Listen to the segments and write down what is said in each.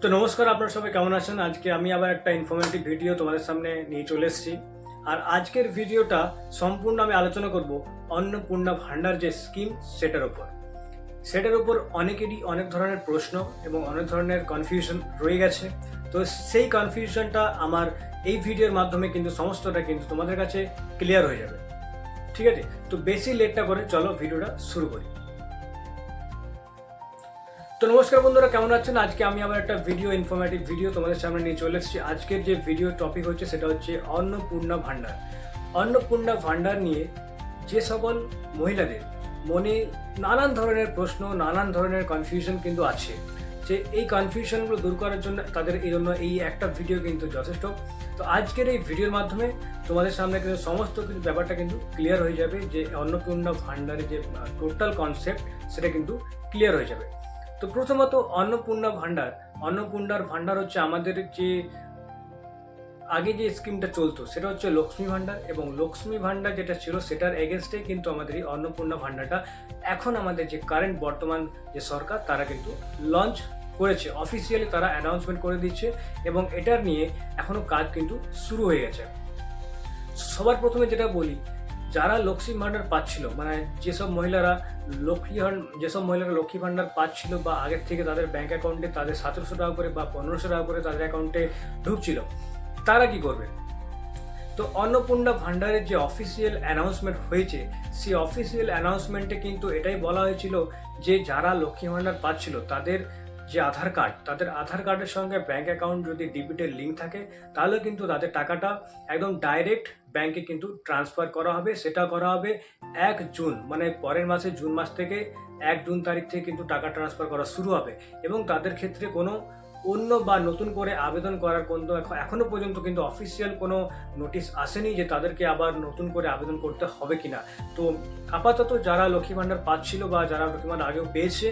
তো নমস্কার, আপনারা সবাই কেমন আছেন? আজকে আমি আবার একটা ইনফরমেটিভ ভিডিও তোমাদের সামনে নিয়ে চলে এসেছি। আর আজকের ভিডিওটা সম্পূর্ণ আমি আলোচনা করব অন্নপূর্ণা ভান্ডার যে স্কিম সেটার উপর অনেকেরই অনেক ধরনের প্রশ্ন এবং অনেক ধরনের কনফিউশন রয়ে গেছে। তো সেই কনফিউশনটা আমার এই ভিডিওর মাধ্যমে কিন্তু সমস্তটা কিন্তু তোমাদের কাছে ক্লিয়ার হয়ে যাবে। ঠিক আছে, তো বেশি লেটটা করে চলো ভিডিওটা শুরু করি। তো নমস্কার বন্ধুরা, কেমন আছেন? আজকে আমি আবার একটা ইনফরমেটিভ ভিডিও তোমাদের সামনে নিয়ে চলে এসেছি। আজকের যে ভিডিও টপিক হচ্ছে সেটা হচ্ছে অন্নপূর্ণা ভান্ডার। অন্নপূর্ণা ভান্ডার নিয়ে যে সকল মহিলাদের মনে নানান ধরনের প্রশ্ন, নানান ধরনের কনফিউশন কিন্তু আছে, যে এই কনফিউশনগুলো দূর করার জন্য তাদের এই জন্য এই একটা ভিডিও কিন্তু যথেষ্ট। তো আজকের এই ভিডিওর মাধ্যমে তোমাদের সামনে কিন্তু সমস্ত কিছু ব্যাপারটা কিন্তু ক্লিয়ার হয়ে যাবে, যে অন্নপূর্ণা ভান্ডারের যে টোটাল কনসেপ্ট সেটা কিন্তু ক্লিয়ার হয়ে যাবে। তো প্রথমত অন্নপূর্ণার ভান্ডার হচ্ছে আমাদের যে আগে যে স্কিমটা চলতো সেটা হচ্ছে লক্ষ্মী ভান্ডার, এবং লক্ষ্মী ভান্ডার যেটা ছিল সেটার এগেনস্টে কিন্তু আমাদের এই অন্নপূর্ণা ভান্ডারটা এখন আমাদের যে কারেন্ট বর্তমান যে সরকার তারা কিন্তু লঞ্চ করেছে, অফিসিয়ালি তারা অ্যানাউন্সমেন্ট করে দিচ্ছে, এবং এটার নিয়ে এখনো কাজ কিন্তু শুরু হয়ে গেছে। সবার প্রথমে যেটা বলি, যারা লক্ষ্মী ভান্ডার পাচ্ছিল, মানে যেসব মহিলারা লক্ষ্মী ভান্ডার পাচ্ছিল বা আগের থেকে তাদের ব্যাংক অ্যাকাউন্টে তাদের 1700 টাকা করে বা 1500 টাকা করে তাদের অ্যাকাউন্টে ঢুকছিল, তারা কি করবে? তো অন্নপূর্ণা ভান্ডারের যে অফিসিয়াল অ্যানাউন্সমেন্ট হয়েছে, সেই অফিসিয়াল অ্যানাউন্সমেন্টে কিন্তু এটাই বলা হয়েছিল যে যারা লক্ষ্মী ভান্ডার পাচ্ছিল তাদের যে তাদের আধার কার্ডের সঙ্গে ব্যাংক অ্যাকাউন্ট যদি ডিবিটের লিঙ্ক থাকে, তাহলে কিন্তু তাদের টাকাটা একদম ডাইরেক্ট ব্যাংকে কিন্তু ট্রান্সফার করা হবে। সেটা করা হবে 1 জুন, মানে পরের মাসে জুন মাস থেকে 1 জুন তারিখ থেকে কিন্তু টাকা ট্রান্সফার করা শুরু হবে, এবং তাদের ক্ষেত্রে কোনো অন্য বা নতুন করে আবেদন করার কোনো এখনো পর্যন্ত কিন্তু অফিসিয়াল কোনো নোটিশ আসেনি যে তাদেরকে আবার নতুন করে আবেদন করতে হবে কিনা। তো আপাতত যারা লক্ষ্মী ভান্ডার পাচ্ছিল বা যারা লক্ষ্মী ভান্ডার আগেও পেয়েছে,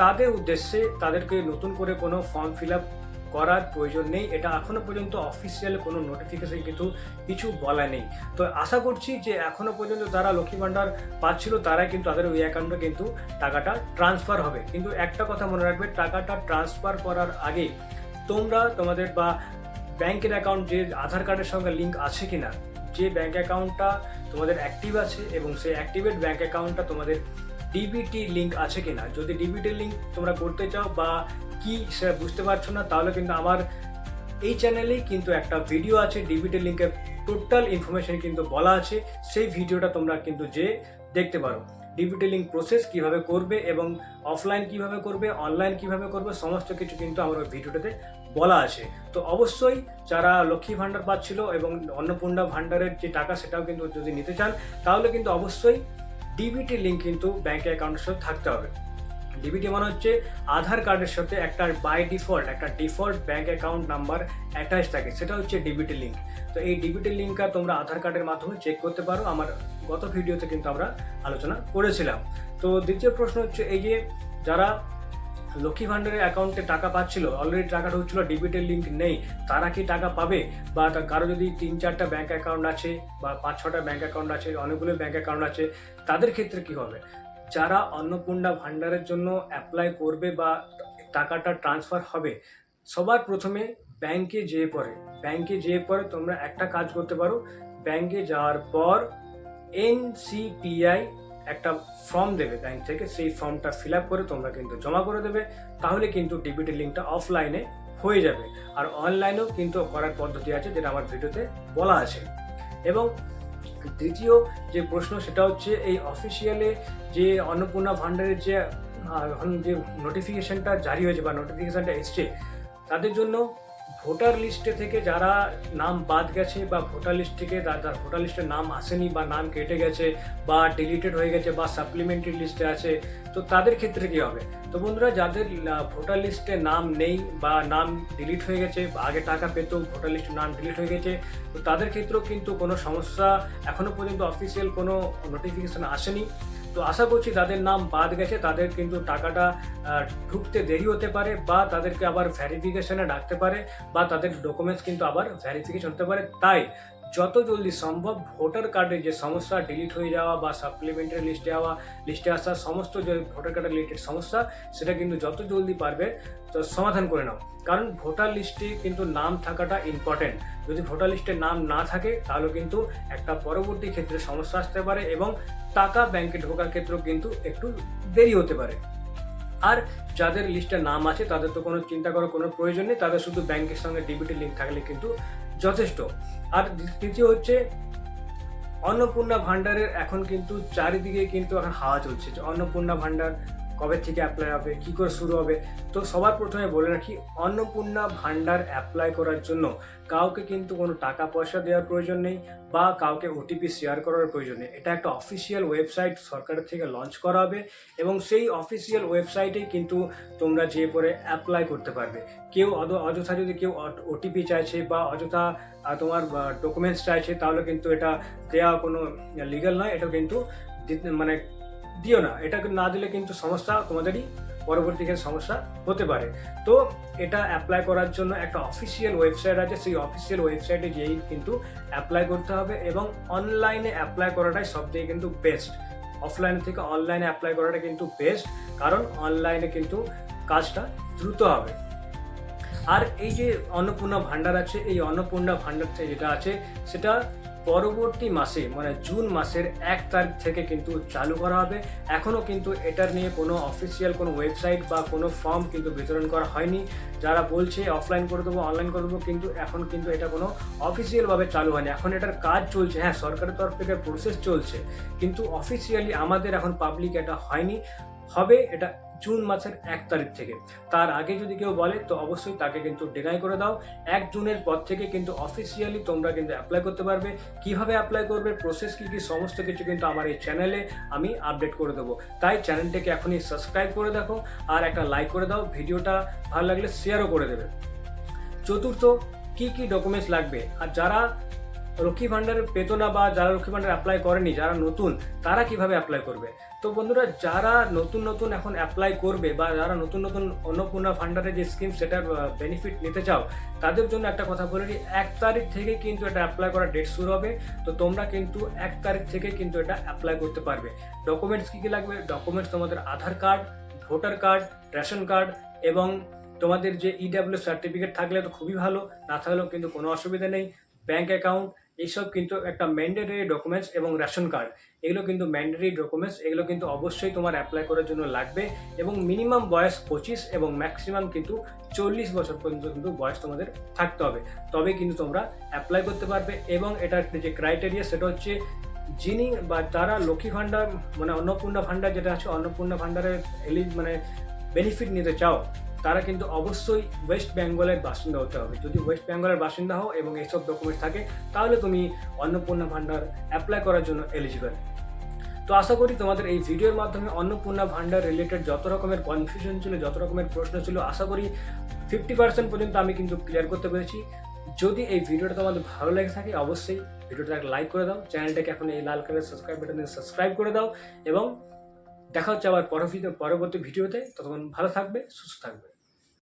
তাদের উদ্দেশ্যে তাদেরকে নতুন করে কোনো ফর্ম ফিল আপ করার প্রয়োজন নেই। এটা এখনো পর্যন্ত অফিসিয়াল কোনো নোটিফিকেশন কিন্তু কিছু বলা নেই। তো আশা করছি যে এখনো পর্যন্ত যারা লক্ষ্মী ভান্ডার পাচ্ছিল তারাই কিন্তু তাদের ওই অ্যাকাউন্টে কিন্তু টাকাটা ট্রান্সফার হবে। কিন্তু একটা কথা মনে রাখবে, টাকাটা ট্রান্সফার করার আগে তোমরা তোমাদের বা ব্যাংকের অ্যাকাউন্ট যে আধার কার্ডের সঙ্গে লিঙ্ক আছে কিনা, যে ব্যাংক অ্যাকাউন্টটা তোমাদের অ্যাক্টিভ আছে এবং সেই অ্যাক্টিভেট ব্যাংক অ্যাকাউন্টটা তোমাদের ডিবিটি লিঙ্ক আছে কিনা, যদি ডিবিটি লিঙ্ক তোমরা করতে চাও বা কি সেটা বুঝতে পারছো না, তাহলে কিন্তু আমার এই চ্যানেলেই কিন্তু একটা ভিডিও আছে, ডিবিটি লিঙ্কের টোটাল ইনফরমেশন কিন্তু বলা আছে। সেই ভিডিওটা তোমরা কিন্তু যে দেখতে পারো, ডিবিটি লিঙ্ক প্রসেস কিভাবে করবে এবং অফলাইন কিভাবে করবে, অনলাইন কিভাবে করবে, সমস্ত কিছু কিন্তু আমার ওই ভিডিওটাতে বলা আছে। তো অবশ্যই যারা লক্ষ্মী ভান্ডার পাচ্ছিল এবং অন্নপূর্ণা ভান্ডারের যে টাকা সেটাও কিন্তু যদি নিতে চান, তাহলে কিন্তু অবশ্যই ডিবিটি লিঙ্ক কিন্তু ব্যাংক অ্যাকাউন্টের সাথে থাকতে হবে। ডিবিটি মানে হচ্ছে আধার কার্ডের সাথে একটা বাই ডিফল্ট একটা default bank account number attach থাকে, সেটা হচ্ছে ডিবিটি লিঙ্ক। তো এই ডিবিটি লিঙ্কটা তোমরা আধার কার্ডের মাধ্যমে চেক করতে পারো, আমার গত ভিডিওতে কিন্তু আমরা আলোচনা করেছিলাম। তো দ্বিতীয় প্রশ্ন হচ্ছে, এই যে যারা লক্ষ্মী ভান্ডারের অ্যাকাউন্টে টাকা পাচ্ছিল, অলরেডি টাকা ঢুকছিল, ডিবিটের লিঙ্ক নেই, তারা কি টাকা পাবে? বা কারো যদি 3-4টা ব্যাংক অ্যাকাউন্ট আছে বা 5-6টা ব্যাংক অ্যাকাউন্ট আছে, অনেকগুলো ব্যাংক অ্যাকাউন্ট আছে, তাদের ক্ষেত্রে কি হবে? যারা অন্নপূর্ণা ভান্ডারের জন্য অ্যাপ্লাই করবে বা টাকাটা ট্রান্সফার হবে, সবার প্রথমে ব্যাংকে যেয়ে পরে তোমরা একটা কাজ করতে পারো। ব্যাংকে যাওয়ার পর NCPI একটা ফর্ম দেবে ব্যাংক থেকে, সেই ফর্মটা ফিল আপ করে তোমরা কিন্তু জমা করে দেবে, তাহলে কিন্তু ডিবিটি লিঙ্কটা অফলাইনে হয়ে যাবে। আর অনলাইনেও কিন্তু করার পদ্ধতি আছে, যেটা আমার ভিডিওতে বলা আছে। এবং দ্বিতীয় যে প্রশ্ন সেটা হচ্ছে, এই অফিসিয়ালে যে অন্নপূর্ণা ভান্ডারের যে নোটিফিকেশনটা জারি হয়েছে বা নোটিফিকেশনটা এসছে, তাদের জন্য ভোটার লিস্টে থেকে যারা নাম বাদ গেছে বা ভোটার লিস্ট থেকে যার ভোটার লিস্টে নাম আসেনি বা নাম কেটে গেছে বা ডিলিটেড হয়ে গেছে বা সাপ্লিমেন্টারি লিস্টে আছে, তো তাদের ক্ষেত্রে কী হবে? তো বন্ধুরা, যাদের ভোটার লিস্টে নাম নেই বা নাম ডিলিট হয়ে গেছে, আগে টাকা পেতো, ভোটার লিস্টে নাম ডিলিট হয়ে গেছে, তো তাদের ক্ষেত্রেও কিন্তু কোনো সমস্যা এখনও পর্যন্ত অফিসিয়াল কোনো নোটিফিকেশান আসেনি। তো আশা করছি যাদের নাম বাদ গেছে তাদের কিন্তু টাকাটা ঢুকতে দেরি হতে পারে, বা তাদেরকে আবার ভেরিফিকেশনে ডাকতে পারে, বা তাদের ডকুমেন্টস কিন্তু আবার ভেরিফিকেশন হতে পারে। তাই যত জলদি সম্ভব ভোটার কার্ডের যে সমস্যা ডিলিট হয়ে যাওয়া বা সাপ্লিমেন্টারি লিস্টে আসা সমস্ত যে ভোটার কার্ডের রিলেটেড সমস্যা সেটা কিন্তু যত জলদি পারবে তো সমাধান করে নাও। কারণ ভোটার লিস্টে কিন্তু নাম থাকাটা ইম্পর্টেন্ট। যদি ভোটার লিস্টে নাম না থাকে তাহলে কিন্তু একটা পরবর্তী ক্ষেত্রে সমস্যা আসতে পারে এবং টাকা ব্যাংকে ঢোকার ক্ষেত্রেও কিন্তু একটু দেরি হতে পারে। আর যাদের লিস্টে নাম আছে তাদের তো কোনো চিন্তা করার কোনো প্রয়োজন নেই, তাদের শুধু ব্যাংকের সঙ্গে ডিবিটি লিঙ্ক থাকলে কিন্তু যথেষ্ট। আর তৃতীয় হচ্ছে অন্নপূর্ণা ভান্ডারের এখন কিন্তু চারিদিকে কিন্তু এখন হাওয়া চলছে যে অন্নপূর্ণা ভান্ডার কবে থেকে অ্যাপ্লাই হবে, কী করে শুরু হবে। তো সবার প্রথমে বলে রাখি, অন্নপূর্ণা ভান্ডার অ্যাপ্লাই করার জন্য কাউকে কিন্তু কোনো টাকা পয়সা দেওয়ার প্রয়োজন নেই বা কাউকে ওটিপি শেয়ার করার প্রয়োজন নেই। এটা একটা অফিসিয়াল ওয়েবসাইট সরকারের থেকে লঞ্চ করা হবে এবং সেই অফিসিয়াল ওয়েবসাইটেই কিন্তু তোমরা যেয়ে পরে অ্যাপ্লাই করতে পারবে। কেউ অযথা যদি কেউ ওটিপি চাইছে বা অযথা তোমার ডকুমেন্টস চাইছে তাহলে কিন্তু এটা দেওয়া কোনো লিগ্যাল নয়। এটা কিন্তু মানে দিও না, এটা না দিলে কিন্তু সমস্যা তোমাদেরই পরবর্তী ক্ষেত্রে সমস্যা হতে পারে। তো এটা অ্যাপ্লাই করার জন্য একটা অফিসিয়াল ওয়েবসাইট আছে, সেই অফিসিয়াল ওয়েবসাইটে গিয়েই কিন্তু অ্যাপ্লাই করতে হবে এবং অনলাইনে অ্যাপ্লাই করাটাই সবথেকে কিন্তু বেস্ট। অফলাইন থেকে অনলাইনে অ্যাপ্লাই করাটা কিন্তু বেস্ট, কারণ অনলাইনে কিন্তু কাজটা দ্রুত হবে। আর এই যে অন্নপূর্ণা ভান্ডার আছে, এই অন্নপূর্ণা ভান্ডার যেটা আছে সেটা পরবর্তী মাসে মানে জুন মাসের 1 তারিখ থেকে কিন্তু চালু করা হবে। এখনও কিন্তু এটার নিয়ে কোনো অফিসিয়াল কোনো ওয়েবসাইট বা কোনো ফর্ম কিন্তু বিতরণ করা হয়নি। যারা বলছে অফলাইন করে দেবো অনলাইন করে দেবো, কিন্তু এখন কিন্তু এটা কোনো অফিসিয়ালভাবে চালু হয়নি। এখন এটার কাজ চলছে, হ্যাঁ সরকারের তরফ থেকে প্রসেস চলছে, কিন্তু অফিসিয়ালি আমাদের এখন পাবলিক এটা হয়নি। হবে এটা জুন মাসের 1 তারিখ থেকে। তার আগে যদি কেউ বলে তো অবশ্যই তাকে কিন্তু ডিনাই করে দাও। 1 জুনের পর থেকে কিন্তু অফিসিয়ালি তোমরা কিন্তু অ্যাপ্লাই করতে পারবে। কিভাবে অ্যাপ্লাই করবে, প্রসেস কী সমস্ত কিছু কিন্তু আমার এই চ্যানেলে আমি আপডেট করে দেবো। তাই চ্যানেলটাকে এখনই সাবস্ক্রাইব করে দেখো আর একটা লাইক করে দাও, ভিডিওটা ভালো লাগলে শেয়ারও করে দেবে। চতুর্থ, কি ডকুমেন্টস লাগবে, আর যারা লক্ষ্মী ভান্ডার পেত না বা যারা লক্ষ্মী ভান্ডার অ্যাপ্লাই করেনি, যারা নতুন, তারা কিভাবে অ্যাপ্লাই করবে। তো বন্ধুরা, যারা নতুন এখন অ্যাপ্লাই করবে বা যারা নতুন অন্নপূর্ণা ভান্ডারের যে স্কিম সেটার বেনিফিট নিতে চাও, তাদের জন্য একটা কথা বলে দিই, 1 তারিখ থেকে কিন্তু এটা অ্যাপ্লাই করার ডেট শুরু হবে। তো তোমরা কিন্তু 1 তারিখ থেকে কিন্তু এটা অ্যাপ্লাই করতে পারবে। ডকুমেন্টস কী লাগবে, ডকুমেন্টস তোমাদের Aadhaar card, voter card, ration card এবং তোমাদের যে ইডাব্লিউ সার্টিফিকেট থাকলে তো খুবই ভালো, না থাকলেও কিন্তু কোনো অসুবিধা নেই। ব্যাঙ্ক অ্যাকাউন্ট, এইসব কিন্তু একটা ম্যান্ডেটরি ডকুমেন্টস এবং রেশন কার্ড, এগুলো কিন্তু ম্যান্ডেটরি ডকুমেন্টস, এগুলো কিন্তু অবশ্যই তোমার অ্যাপ্লাই করার জন্য লাগবে। এবং মিনিমাম বয়স 25 এবং ম্যাক্সিমাম কিন্তু 40 বছর পর্যন্ত কিন্তু বয়স তোমাদের থাকতে হবে, তবে কিন্তু তোমরা অ্যাপ্লাই করতে পারবে। এবং এটার যে ক্রাইটেরিয়া সেটা হচ্ছে যিনি বা যারা লক্ষ্মী ভান্ডার মানে অন্নপূর্ণা ভান্ডার যেটা আছে, অন্নপূর্ণা ভান্ডারের মানে বেনিফিট নিতে চাও, তারা কিন্তু অবশ্যই ওয়েস্ট বেঙ্গলের বাসিন্দা হতে হবে। যদি ওয়েস্ট বেঙ্গলের বাসিন্দা হও এবং এইসব ডকুমেন্টস থাকে তাহলে তুমি অন্নপূর্ণা ভান্ডার অ্যাপ্লাই করার জন্য এলিজিবল। তো আশা করি তোমাদের এই ভিডিওর মাধ্যমে অন্নপূর্ণা ভান্ডার রিলেটেড যত রকমের কনফিউশন ছিল, যত রকমের প্রশ্ন ছিল, আশা করি 50% পর্যন্ত আমি কিন্তু ক্লিয়ার করতে পেরেছি। যদি এই ভিডিওটা তোমাদের ভালো লেগে থাকে অবশ্যই ভিডিওটা লাইক করে দাও, চ্যানেলটাকে এখন এই লাল কালারের সাবস্ক্রাইব বাটন দিয়ে সাবস্ক্রাইব করে দাও এবং দেখা হচ্ছে আবার পরবর্তী ভিডিওতে। ততক্ষণ ভালো থাকবে, সুস্থ থাকবে।